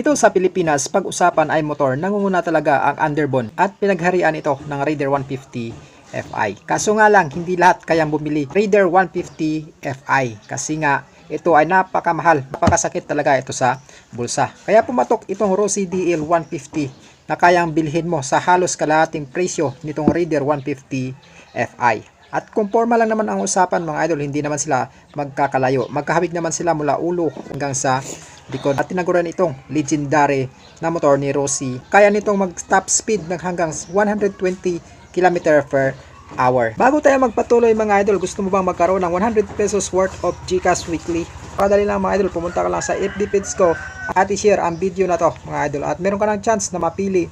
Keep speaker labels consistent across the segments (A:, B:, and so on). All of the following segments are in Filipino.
A: Dito sa Pilipinas, pag-usapan ay motor, nangunguna talaga ang underbone at pinagharian ito ng Raider 150 Fi. Kaso nga lang, hindi lahat kayang bumili Raider 150 Fi kasi nga ito ay napakamahal, napakasakit talaga ito sa bulsa. Kaya pumatok itong Rossi DL 150 na kayang bilhin mo sa halos kalahating presyo nitong Raider 150 Fi. At kung forma lang naman ang usapan mga idol, hindi naman sila magkakalayo. Magkahabig naman sila mula ulo hanggang sa likod. At tinaguran itong legendary na motor ni Rossi. Kaya nitong mag-top speed ng hanggang 120 km per hour. Bago tayo magpatuloy mga idol, gusto mo bang magkaroon ng 100 pesos worth of GCash weekly? Padali lang mga idol, pumunta ka lang sa FB page ko at i-share ang video na to mga idol. At meron ka ng chance na mapili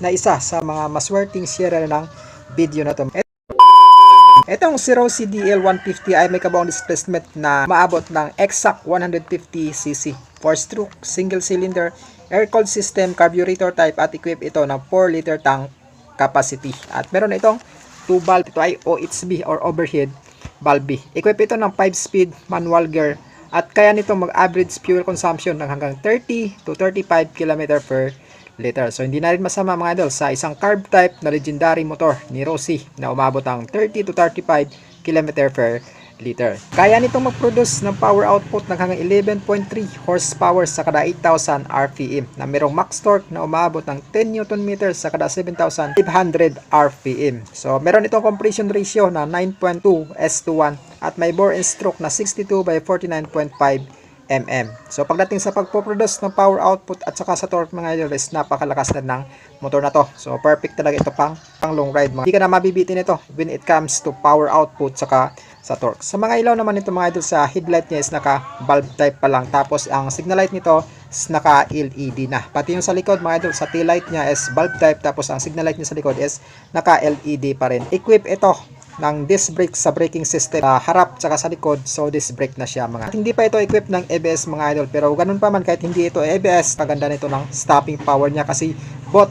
A: na isa sa mga maswerteng share ng video na to. Itong si Rossi DL150 ay may kabuang displacement na maabot ng exact 150cc, 4-stroke, single cylinder, air-cooled system, carburetor type at equip ito ng 4-liter tank capacity. At meron itong 2 valve, ito ay OHB or overhead valve. Equip ito ng 5-speed manual gear at kaya nito mag-average fuel consumption ng hanggang 30 to 35 km per liter. So hindi na rin masama mga idol sa isang carb type na legendary motor ni Rossi na umabot ang 30 to 35 km per liter. Kaya nitong mag-produce ng power output ng hanggang 11.3 horsepower sa kada 8,000 RPM na merong max torque na umabot ng 10 Nm sa kada 7,500 RPM. So meron itong compression ratio na 9.2:1 at may bore and stroke na 62 by 49.5 mm. So pagdating sa pagpo-produce ng power output at saka sa torque mga idol, is napakalakas na ng motor na to. So perfect talaga ito pang long ride. Hindi ka na mabibitin ito when it comes to power output saka sa torque. Sa mga ilaw naman ito mga idol, sa headlight niya is naka bulb type pa lang. Tapos ang signal light nito is naka LED na. Pati yung sa likod mga idol, sa tail light niya is bulb type. Tapos ang signal light niya sa likod is naka LED pa rin. Equip ito ng disc brake sa braking system sa harap tsaka sa likod, so disc brake na siya mga. At hindi pa ito equipped ng ABS mga idol, pero ganun pa man kahit hindi ito ABS, paganda nito ng stopping power niya kasi both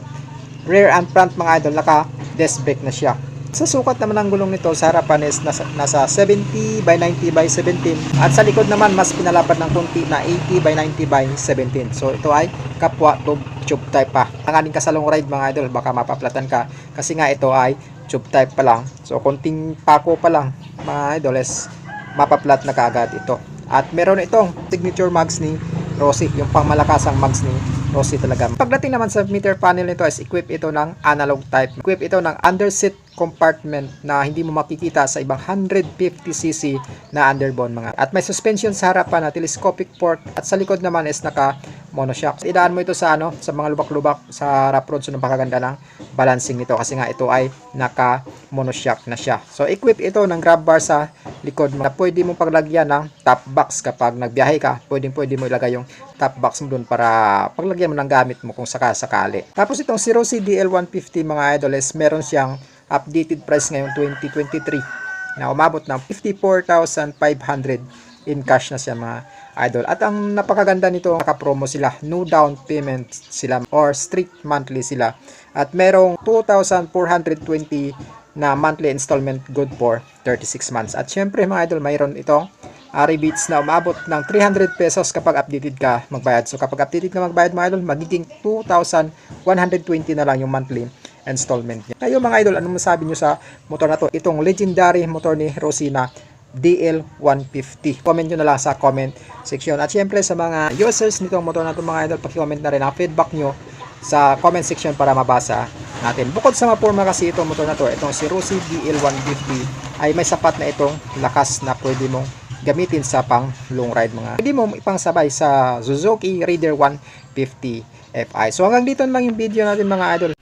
A: rear and front mga idol naka disc brake na siya. Sa sukat naman ng gulong nito sa harapan is nasa 70 by 90 by 17 at sa likod naman mas pinalapad ng konti na 80 by 90 by 17. So ito ay kapwa tube type pa. Ang ka sa long ride mga idol, baka mapaplatan ka kasi nga ito ay tube type pa lang. So konting pako pa lang mga idol is mapaplat na kaagad ito. At meron itong signature mags ni Rossi, yung pangmalakasang mags ni Rossi talaga. Pagdating naman sa meter panel nito is equip ito ng analog type. Equip ito ng underseat compartment na hindi mo makikita sa ibang 150cc na underbone mga. At may suspension sa harapan na telescopic fork at sa likod naman is naka monoshock. Idaan mo ito sa sa mga lubak-lubak sa rough road, so napakaganda ng balancing nito kasi nga ito ay naka monoshock na siya. So equip ito ng grab bar sa likod na pwede mong paglagyan ng top box kapag nagbiyahe ka. Pwede mo ilagay yung top box mo dun para paglagyan mo ng gamit mo kung sakali. Tapos itong si Rossi DL150 mga idol is meron siyang updated price ngayong 2023 na umabot ng 54,500 in cash na siya mga idol. At ang napakaganda nito, naka-promo sila, no down payment sila or strict monthly sila. At merong 2,420 na monthly installment good for 36 months. At syempre mga idol, mayroon itong rebates na umabot ng 300 pesos kapag updated ka magbayad. So kapag updated ka magbayad mga idol, magiging 2,120 na lang yung monthly installment niya. Kayo mga idol, anong masabi nyo sa motor na to? Itong legendary motor ni Rossi na DL150. Comment nyo na lang sa comment section. At syempre sa mga users nitong motor na to mga idol, paki-comment na rin ang feedback nyo sa comment section para mabasa natin. Bukod sa mapurma kasi itong motor na to, itong si Rossi DL150 ay may sapat na itong lakas na pwede mong gamitin sa pang long ride mga. Pwede mo ipangsabay sa Suzuki Raider 150 Fi. So hanggang dito lang yung video natin mga idol.